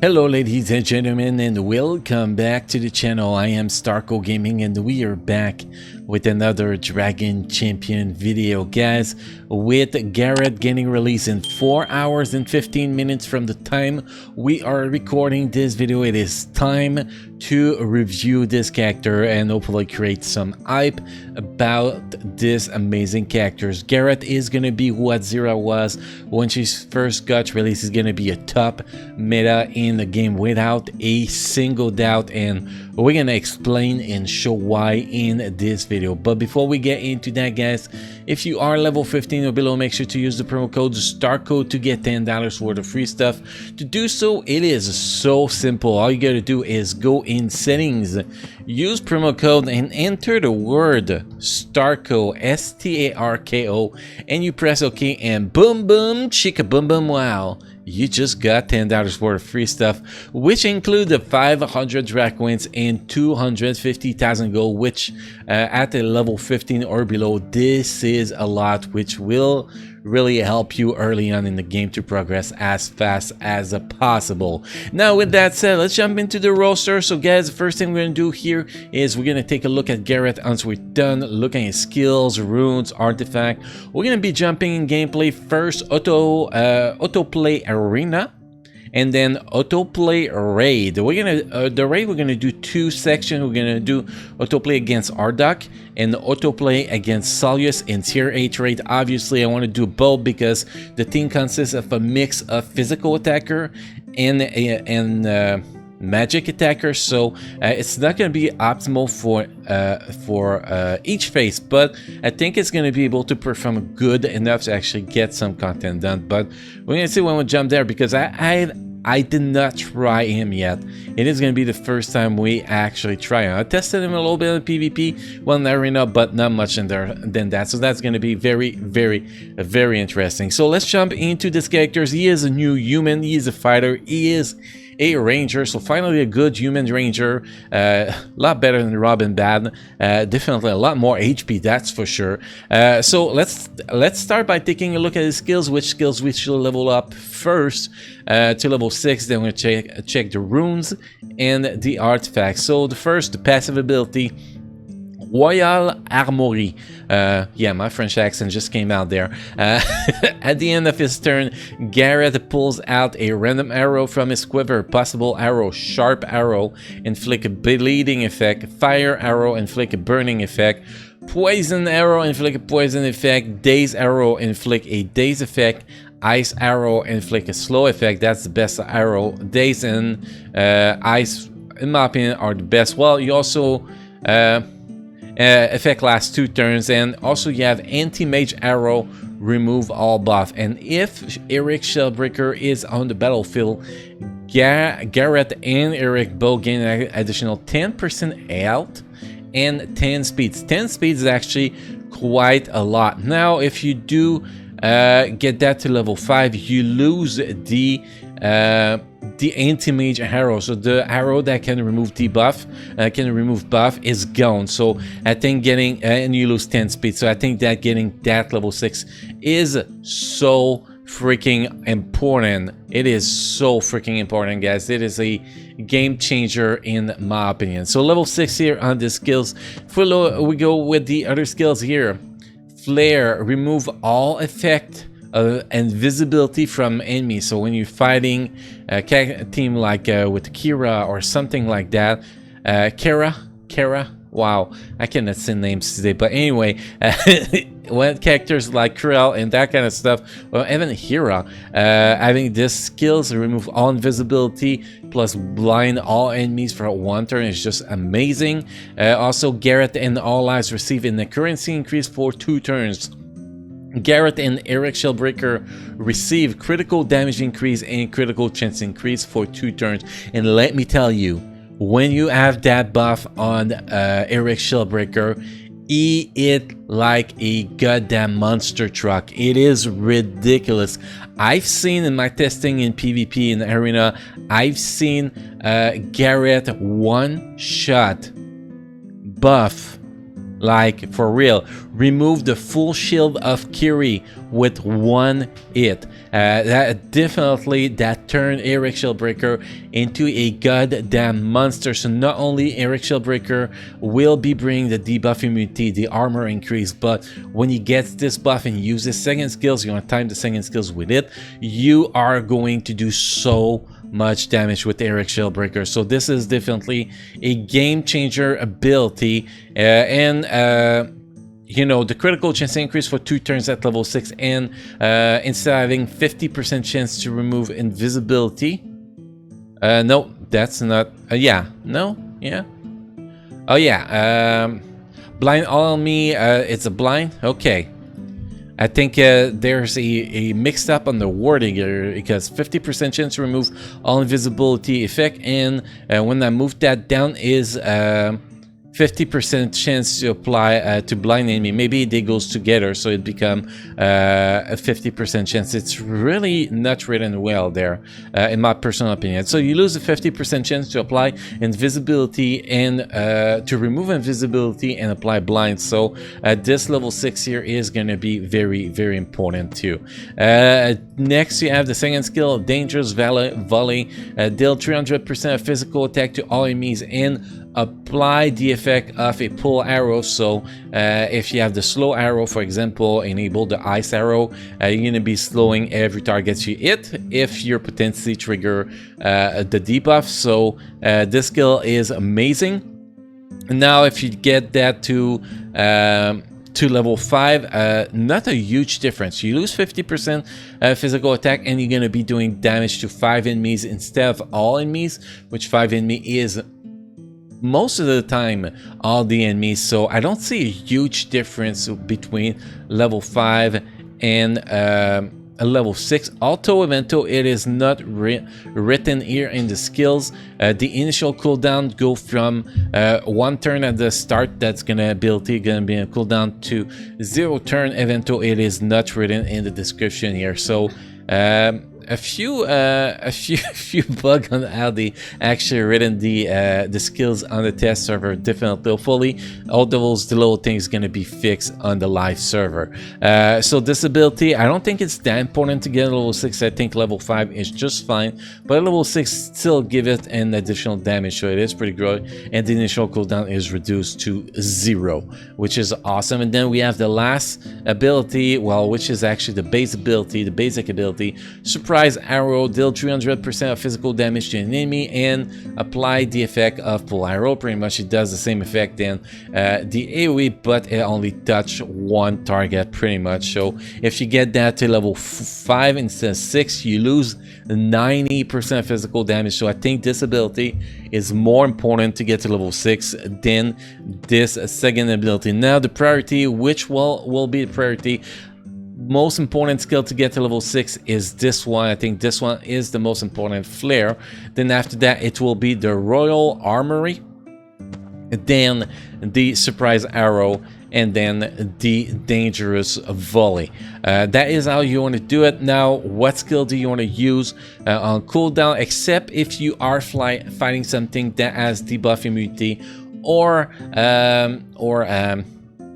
Hello ladies and gentlemen, and welcome back to the channel. I am Starco Gaming and we are back with another Dragon Champion video, guys, with Garrett getting released in 4 hours and 15 minutes from the time we are recording this video. It is time to review this character and hopefully create some hype about this amazing characters. Garrett is going to be what Zira was when she first got released. Is going to be a top meta in the game without a single doubt, and we're going to explain and show why in this video. But before we get into that, guys, if you are level 15 or below, make sure to use the promo code STARCO to get $10 worth of free stuff. To do so, it is so simple. All you gotta do is go in settings, use promo code and enter the word STARCO, S-T-A-R-K-O, and you press OK, and boom boom chicka boom boom wow, you just got $10 worth of free stuff, which include the 500 drag coins and 250,000 gold, which at a level 15 or below, this is a lot, which will really help you early on in the game to progress as fast as possible. Now, with that said, let's jump into the roster. So guys, the first thing we're gonna do here is we're gonna take a look at Garrett. Once we're done looking at skills, runes, artifact, we're gonna be jumping in gameplay. First, autoplay arena, and then autoplay raid. We're gonna the raid, we're gonna do two sections. We're gonna do autoplay against Ardok and autoplay against Solius in tier 8 raid. Obviously I want to do both because the team consists of a mix of physical attacker and magic attacker, so it's not going to be optimal for each phase, but I think it's going to be able to perform good enough to actually get some content done. But we're going to see when we jump there, because I did not try him yet. It is going to be the first time we actually try him. I tested him a little bit in PvP, well, in the arena, but not much in there than that. So that's going to be very interesting. So let's jump into this character. He is a new human. He is a fighter. He is a ranger, so finally a good human ranger, a lot better than Robin Bad, definitely a lot more HP, that's for sure. So let's start by taking a look at his skills, which skills we should level up first to level 6. Then we're gonna check the runes and the artifacts. So the first, the passive ability, Royal Armory. Yeah, my French accent just came out there. At the end of his turn, Garrett pulls out a random arrow from his quiver. Possible arrow, sharp arrow, inflict a bleeding effect. Fire arrow, inflict a burning effect. Poison arrow, inflict a poison effect. Daze arrow, inflict a daze effect. Ice arrow, inflict a slow effect. That's the best arrow. Daze and ice, in my opinion, are the best. Well, you also effect lasts 2 turns, and also you have anti-mage arrow, remove all buff. And if Eric Shellbreaker is on the battlefield, Garrett and Eric both gain an additional 10% health and 10 speeds. 10 speeds is actually quite a lot. Now if you do get that to level 5, you lose the anti-mage arrow, so the arrow that can remove debuff, can remove buff, is gone. So I think getting and you lose 10 speed, so I think that getting that level 6 is so freaking important. It is so freaking important, guys. It is a game changer in my opinion. So level 6 here on the skills. If we go with the other skills here. Flare, remove all effect and visibility from enemies. So when you're fighting a team like with Kira or something like that, Kara, wow, I cannot say names today, but anyway, when characters like Krell and that kind of stuff, or even Hera, having this skills, remove all invisibility plus blind all enemies for 1 turn is just amazing. Also, Garrett and all lives receive an accuracy increase for 2 turns. Garrett and Eric Shellbreaker receive critical damage increase and critical chance increase for 2 turns. And let me tell you, when you have that buff on Eric Shellbreaker, he hit like a goddamn monster truck. It is ridiculous. I've seen in my testing in PvP in the arena, I've seen Garrett one shot buff Like, for real. Remove the full shield of Kiri with one hit. That definitely that turned Eric Shieldbreaker into a goddamn monster. So not only Eric Shieldbreaker will be bringing the debuff immunity, the armor increase, but when he gets this buff and uses second skills, you want to time the second skills with it, you are going to do so much damage with Eric Shieldbreaker. So this is definitely a game changer ability, you know, the critical chance increase for 2 turns at level 6, and instead of having 50% chance to remove invisibility, no, that's not, yeah, no, yeah, oh yeah, blind all on me, it's a blind, okay. I think there's a mixed up on the wording here, because 50% chance to remove all invisibility effect, and when I move that down is 50% chance to apply to blind enemy. Maybe they goes together, so it become a 50% chance. It's really not written well there, in my personal opinion. So you lose a 50% chance to apply invisibility and to remove invisibility and apply blind. So this level 6 here is going to be very, very important too. Next, you have the second skill, Dangerous Volley. Deal 300% of physical attack to all enemies and apply the effect of a pull arrow. So if you have the slow arrow, for example, enable the ice arrow, you're going to be slowing every target you hit if you're potentially trigger the debuff. So this skill is amazing. Now if you get that to level 5, not a huge difference. You lose 50% physical attack, and you're going to be doing damage to 5 enemies instead of all enemies, which 5 enemy is most of the time all the enemies. So I don't see a huge difference between level 5 and a level 6. Auto evento, it is not written here in the skills. The initial cooldown go from 1 turn at the start, that's gonna ability gonna be a cooldown, to 0 turn evento. It is not written in the description here. So a few bug on how they actually written the skills on the test server. Definitely, hopefully all those little things gonna be fixed on the live server. So this ability, I don't think it's that important to get level 6. I think level 5 is just fine, but level 6 still give it an additional damage, so it is pretty good. And the initial cooldown is reduced to 0, which is awesome. And then we have the last ability, well, which is actually the base ability, the basic ability, Surprise Arrow. Deal 300% of physical damage to an enemy and apply the effect of Pull Arrow. Pretty much it does the same effect than the AoE, but it only touch 1 target pretty much. So if you get that to level 5 instead of 6, you lose 90% physical damage. So I think this ability is more important to get to level 6 than this second ability. Now the priority, which will be the priority, most important skill to get to level 6 is this one. I think this one is the most important, Flare. Then after that it will be the Royal Armory, then the Surprise Arrow, and then the Dangerous Volley. That is how you want to do it. Now, what skill do you want to use on cooldown, except if you are fighting something that has debuff immunity or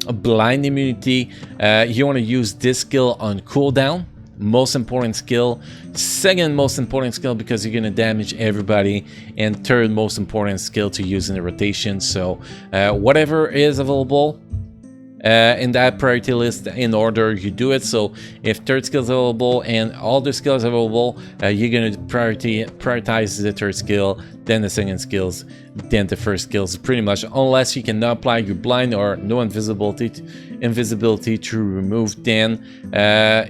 a blind immunity? You want to use this skill on cooldown. Most important skill. Second most important skill, because you're gonna damage everybody. And third most important skill to use in the rotation. So whatever is available in that priority list, in order you do it. So if third skill is available and all the skills available, you're gonna prioritize the third skill, then the second skills, then the first skills, pretty much, unless you cannot apply your blind or no invisibility to remove. Then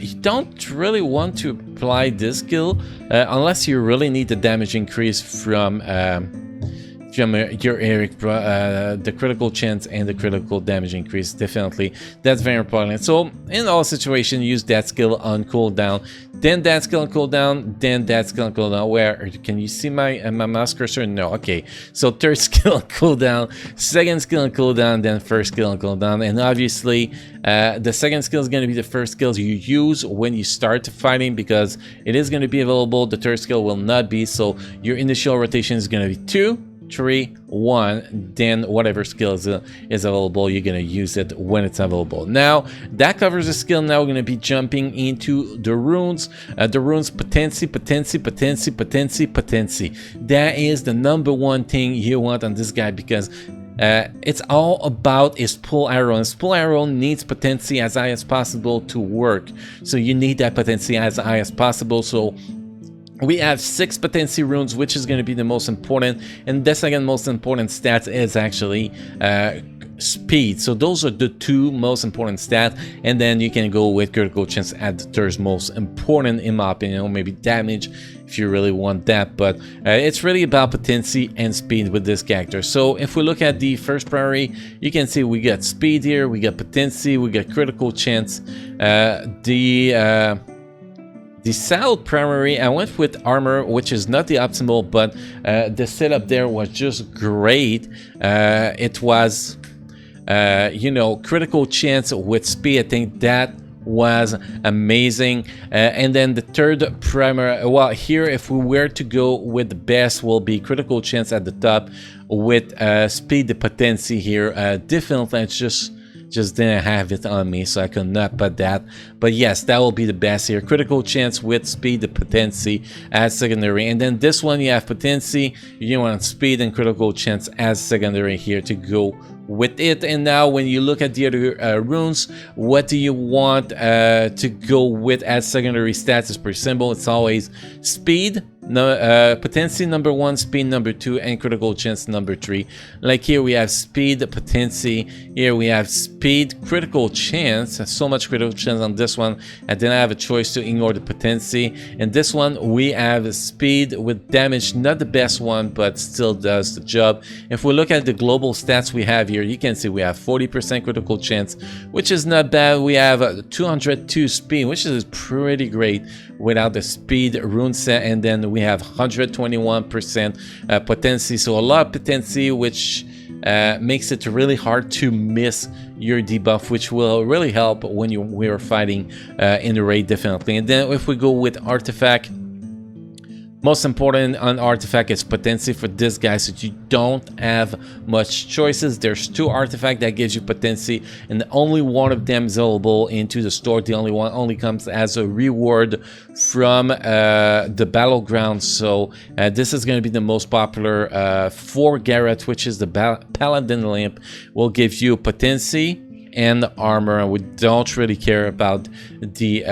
you don't really want to apply this skill unless you really need the damage increase from your Eric, the critical chance and the critical damage increase. Definitely, that's very important. So in all situations, use that skill on cooldown, then that skill on cooldown, then that skill on cooldown. Where can you see my mouse cursor? No. Okay, so third skill on cooldown, second skill on cooldown, then first skill on cooldown. And obviously the second skill is going to be the first skills you use when you start fighting, because it is going to be available. The third skill will not be. So your initial rotation is going to be 2, 3, 1, then whatever skill is available, you're gonna use it when it's available. Now that covers the skill. Now we're gonna be jumping into the runes. The runes potency. That is the #1 thing you want on this guy, because it's all about his pull arrow. His pull arrow needs potency as high as possible to work, so you need that potency as high as possible. So we have 6 potency runes, which is going to be the most important, and the second most important stat is actually speed. So those are the 2 most important stats, and then you can go with critical chance at the third most important, in my opinion, or maybe damage if you really want that. But it's really about potency and speed with this character. So if we look at the first priority, you can see we got speed here, we got potency, we got critical chance. The south primary, I went with armor, which is not the optimal, but the setup there was just great. It was, you know, critical chance with speed. I think that was amazing. And then the third primary, well, here if we were to go with the best, will be critical chance at the top with speed, the potency here. Definitely, it's just didn't have it on me, so I could not put that. But yes, that will be the best here. Critical chance with speed, the potency as secondary. And then this one, you have potency, you want speed and critical chance as secondary here to go with it. And now when you look at the other runes, what do you want to go with as secondary stats? Is pretty simple. It's always speed, potency #1, speed #2, and critical chance #3. Like here we have speed, potency. Here we have speed, critical chance. So much critical chance on this one. I didn't have a choice to ignore the potency. And this one we have speed with damage, not the best one, but still does the job. If we look at the global stats we have here, you can see we have 40% critical chance, which is not bad. We have 202 speed, which is pretty great without the speed rune set. And then we have 121% potency, so a lot of potency, which makes it really hard to miss your debuff, which will really help when we are fighting in the raid, definitely. And then if we go with artifact, most important on artifact is potency for this guy, so you don't have much choices. There's 2 artifacts that gives you potency, and only one of them is available into the store. The only one only comes as a reward from the battleground. So this is going to be the most popular for Garrett, which is the Paladin Lamp. Will give you potency and armor, and we don't really care about the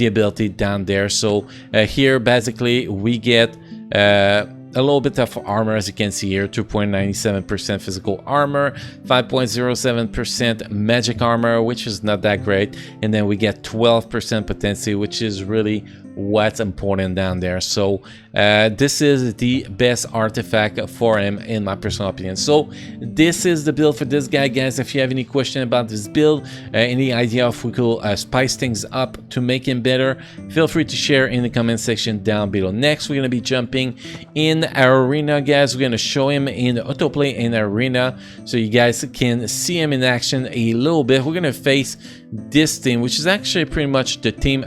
ability down there. So here basically we get a little bit of armor, as you can see here, 2.97% physical armor, 5.07% magic armor, which is not that great, and then we get 12% potency, which is really what's important down there. So this is the best artifact for him, in my personal opinion. So this is the build for this guy, guys. If you have any question about this build, any idea if we could spice things up to make him better, feel free to share in the comment section down below. Next, we're going to be jumping in our arena, guys. We're going to show him in the autoplay in arena so you guys can see him in action a little bit. We're going to face this team, which is actually pretty much the team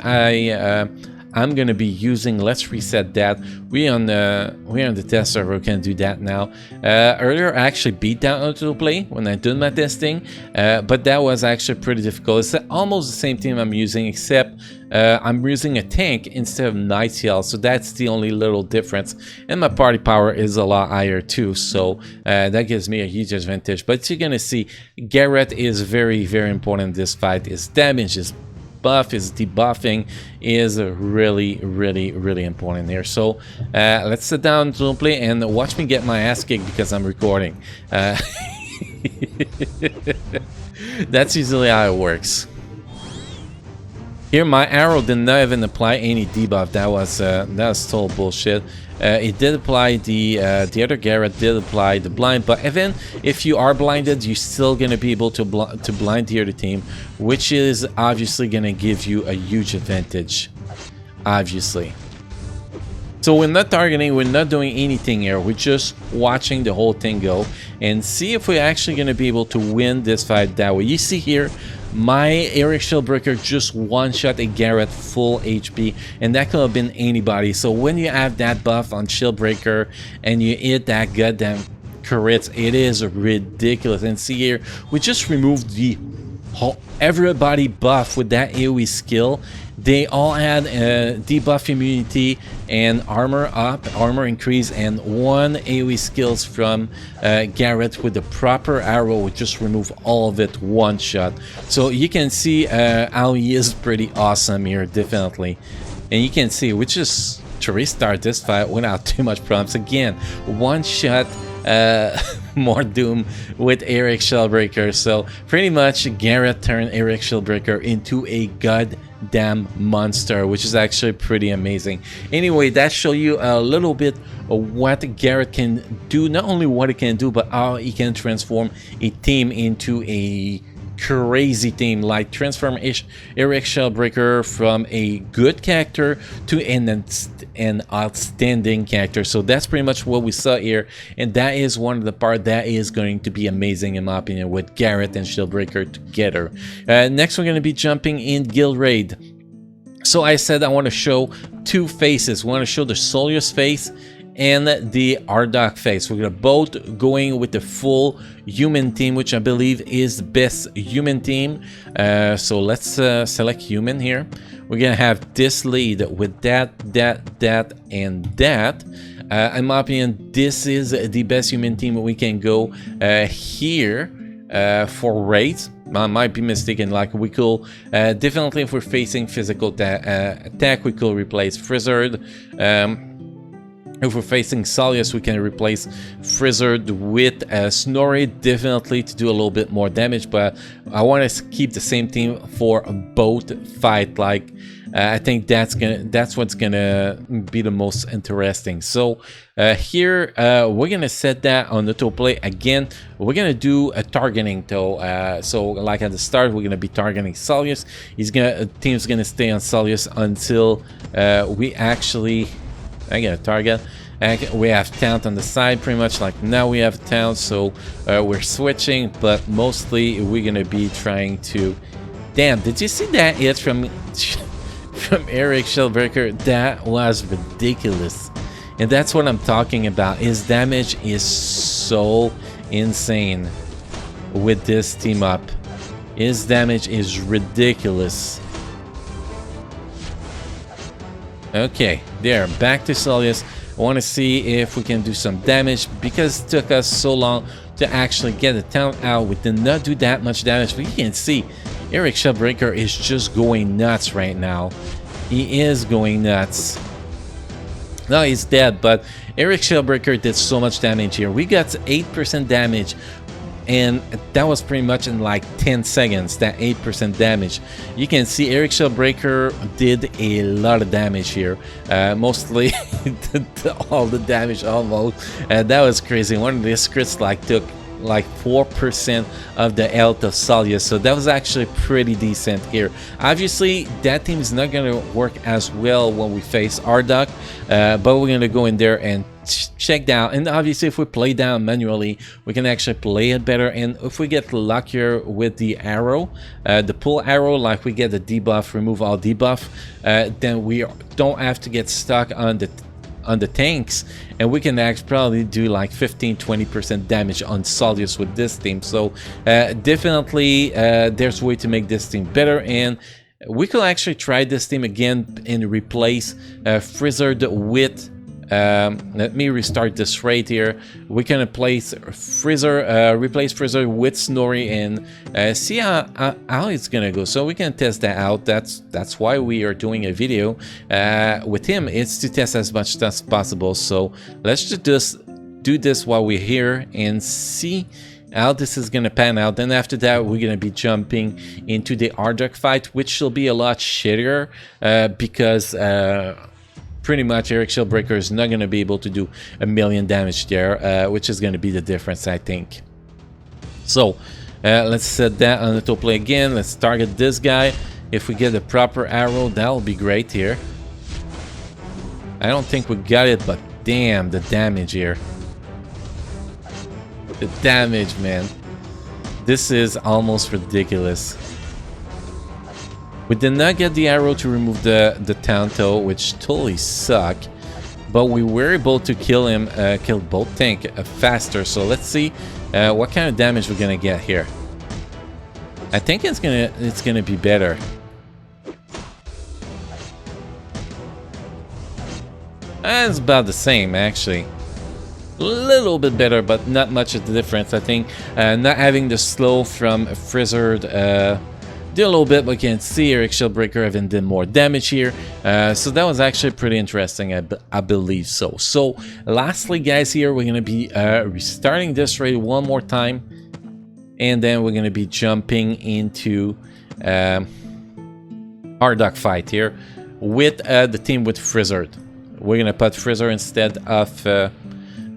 I'm gonna be using. Let's reset that. We're on the test server. We can do that now. Earlier I actually beat down autoplay when I did my testing, but that was actually pretty difficult. It's almost the same team I'm using, except I'm using a tank instead of Nightingale, so that's the only little difference. And my party power is a lot higher too, so that gives me a huge advantage. But you're gonna see Garrett is very, very important in this fight. His damage, his buff, his debuffing is really, really, really important here. So let's sit down to play and watch me get my ass kicked because I'm recording. That's usually how it works. Here, my arrow did not even apply any debuff. That was total bullshit. It did apply the other Garrett did apply the blind, but even if you are blinded, you're still gonna be able to blind the other team, which is obviously gonna give you a huge advantage, obviously. So we're not targeting, we're not doing anything here. We're just watching the whole thing go and see if we're actually gonna be able to win this fight that way. You see here, my Eric Shieldbreaker just one-shot a Garrett full HP, and that could have been anybody. So when you have that buff on Shieldbreaker and you hit that goddamn crits. It is ridiculous. And see here, we just removed the whole everybody buff with that AoE skill. They all had debuff immunity and armor up, armor increase, and one AoE skills from Garrett with the proper arrow would just remove all of it one shot. So you can see how he is pretty awesome here, definitely. And you can see we just to restart this fight without too much problems. Again, one shot. More doom with Eric Shellbreaker. So pretty much Garrett turned Eric Shellbreaker into a goddamn monster, which is actually pretty amazing. Anyway, that show you a little bit of what Garrett can do, not only what he can do, but how he can transform a team into a crazy team, like transform Eric Shellbreaker from a good character to an outstanding character. So that's pretty much what we saw here, and that is one of the part that is going to be amazing in my opinion with Garrett and Shellbreaker together. Next we're going to be jumping in Guild Raid. So I said I want to show two faces. We want to show the Solius face and the Ardok face. We're gonna both going with the full human team, which I believe is the best human team. So let's select human here. We're gonna have this lead with that, and that. In my opinion, this is the best human team we can go here for raids. I might be mistaken, like we could definitely, if we're facing physical attack, we could replace Frizzard. If we're facing Solius, we can replace Frizzard with Snorri, definitely to do a little bit more damage, but I want to keep the same team for both fight. Like I think that's what's gonna be the most interesting. So here we're gonna set that on the top play again. We're gonna do a targeting though. So like at the start, we're gonna be targeting Solius. Team's gonna stay on Solius until we actually. I get a target. We have Taunt on the side, pretty much like now we have Taunt, so we're switching, but mostly we're gonna be trying to. Damn! Did you see that hit from Eric Shellbreaker? That was ridiculous, and that's what I'm talking about. His damage is so insane with this team up. His damage is ridiculous. Okay, there, back to Solius. I want to see if we can do some damage because it took us so long to actually get the Taunt out. We did not do that much damage, but you can see Eric Shellbreaker is just going nuts right now. He is going nuts. No, he's dead, but Eric Shellbreaker did so much damage here. We got 8% damage, and that was pretty much in like 10 seconds, that 8% damage. You can see Eric Shellbreaker did a lot of damage here, mostly all the damage almost. That was crazy. One of these crits like took like 4% of the health of Solius, so that was actually pretty decent here. Obviously that team is not going to work as well when we face Ardok, but we're going to go in there and check down, and obviously if we play down manually we can actually play it better. And if we get luckier with the arrow, the pull arrow, like we get the debuff, remove all debuff, then we don't have to get stuck on the tanks, and we can actually probably do like 15-20% damage on Solius with this team. So definitely there's a way to make this team better, and we could actually try this team again and replace Frizzard with let me restart this raid here. We can replace Frizzard with Snorri and see how it's gonna go. So we can test that out. That's why we are doing a video with him. It's to test as much as possible. So let's just do this while we're here and see how this is gonna pan out. Then after that we're gonna be jumping into the Ardok fight, which will be a lot shittier because pretty much Eric Shellbreaker is not going to be able to do a million damage there, which is going to be the difference, I think. So let's set that on the top play again. Let's target this guy. If we get the proper arrow, that'll be great here. I don't think we got it, but damn, the damage here. The damage, man. This is almost ridiculous. We did not get the arrow to remove the Tanto, which totally suck. but we were able to kill him, kill both tank faster. So let's see what kind of damage we're gonna get here. I think it's gonna be better. It's about the same, actually. A little bit better, but not much of the difference. I think not having the slow from Frizzard did a little bit, but you can see Eric Shieldbreaker even did more damage here. So that was actually pretty interesting, I believe so. So lastly, guys, here we're going to be restarting this raid one more time. And then we're going to be jumping into our dogfight here with the team with Frizzard. We're going to put Frizzard instead of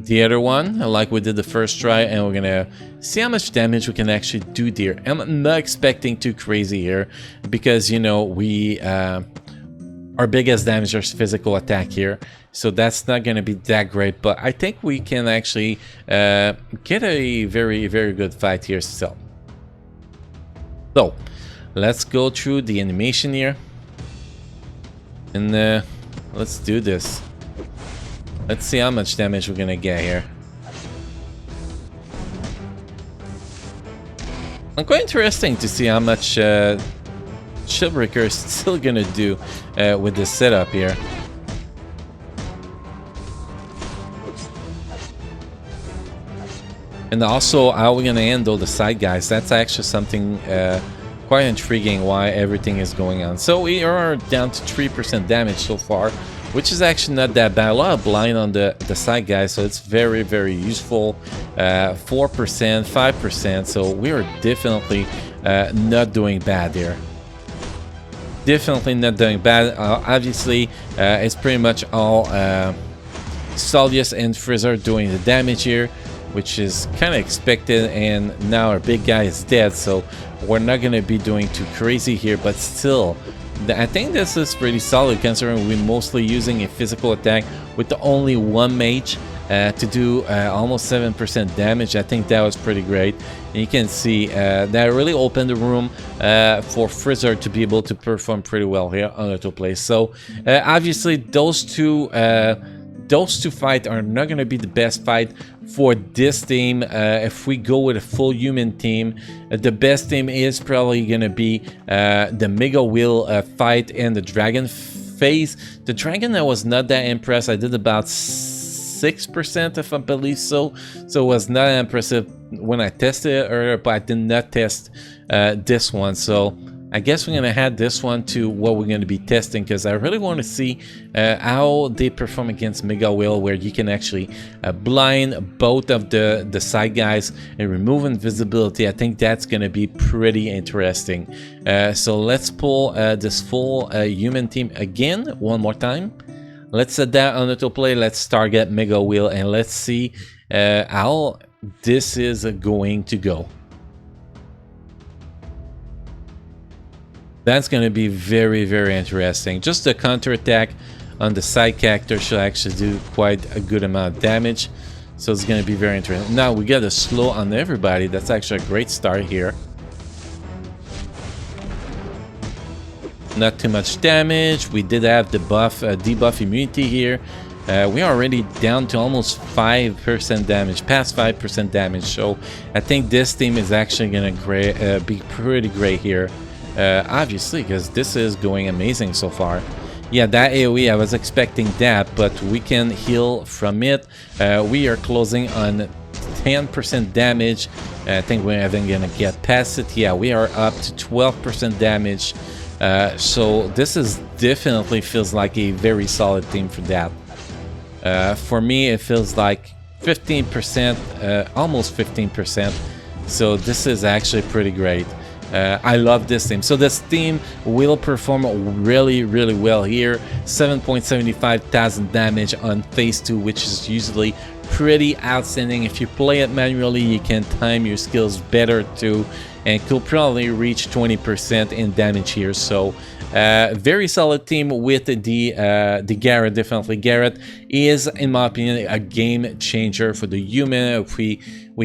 the other one, like we did the first try, and we're gonna see how much damage we can actually do there. I'm not expecting too crazy here because, you know, we our biggest damage is physical attack here, so that's not gonna be that great, but I think we can actually get a very good fight here still. So let's go through the animation here and let's do this. Let's see how much damage we're gonna get here. I'm quite interesting to see how much Shieldbreaker is still gonna do with this setup here. And also how we're gonna handle the side guys. That's actually something quite intriguing why everything is going on. So we are down to 3% damage so far, which is actually not that bad. A lot of blind on the side guys, so it's very useful. 4%, 5%, so we are definitely not doing bad here. Definitely not doing bad. Obviously, it's pretty much all Salvius and Frizzard doing the damage here, which is kind of expected, and now our big guy is dead, so we're not going to be doing too crazy here, but still, I think this is pretty solid considering we're mostly using a physical attack with the only one mage to do almost 7% damage. I think that was pretty great. And you can see that really opened the room for Frizzard to be able to perform pretty well here on autoplay. So obviously those two fights are not going to be the best fight for this team. If we go with a full human team, the best team is probably going to be the Mega Wheel fight and the Dragon phase. The Dragon, I was not that impressed. I did about 6% if I believe so. So it was not impressive when I tested it earlier, but I did not test this one. So I guess we're going to add this one to what we're going to be testing because I really want to see how they perform against Mega Wheel, where you can actually blind both of the side guys and remove invisibility. I think that's going to be pretty interesting. So let's pull this full human team again one more time. Let's set that on autoplay. Let's target Mega Wheel and let's see how this is going to go. That's going to be very interesting. Just the counterattack on the side character should actually do quite a good amount of damage. So it's going to be very interesting. Now we got a slow on everybody. That's actually a great start here. Not too much damage. We did have the buff, debuff immunity here. We are already down to almost 5% damage, past 5% damage. So I think this team is actually going to be pretty great here. Obviously, because this is going amazing so far. Yeah, that AoE, I was expecting that, but we can heal from it. We are closing on 10% damage. I think we're even gonna get past it. Yeah, we are up to 12% damage. So this is definitely feels like a very solid team for that. For me, it feels like 15%, almost 15%. So this is actually pretty great. I love this team. So this team will perform really well here. 7.75 thousand damage on phase 2, which is usually pretty outstanding. If you play it manually, you can time your skills better too, and could probably reach 20% in damage here. So very solid team with the Garrett. Definitely Garrett is, in my opinion, a game changer for the human. If we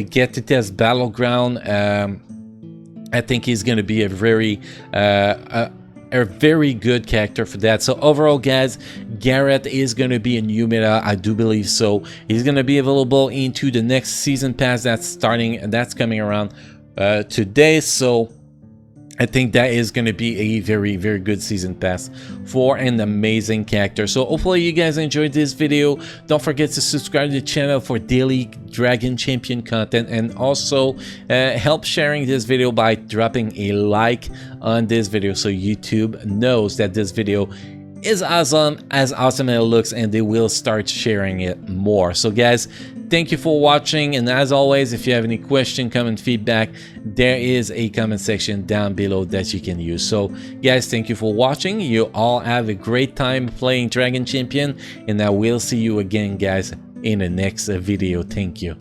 get to test Battleground, I think he's going to be a very a very good character for that. So overall, guys, Garrett is going to be a new meta. I do believe so. He's going to be available into the next season pass that's coming around today. So I think that is going to be a very, very good season pass for an amazing character. So hopefully you guys enjoyed this video. Don't forget to subscribe to the channel for daily Dragon Champion content, and also help sharing this video by dropping a like on this video so YouTube knows that this video is as awesome as it looks, and they will start sharing it more. So guys, thank you for watching, and as always, if you have any question, comment, feedback, there is a comment section down below that you can use. So guys, thank you for watching. You all have a great time playing Dragon Champion, and I will see you again, guys, in the next video. Thank you.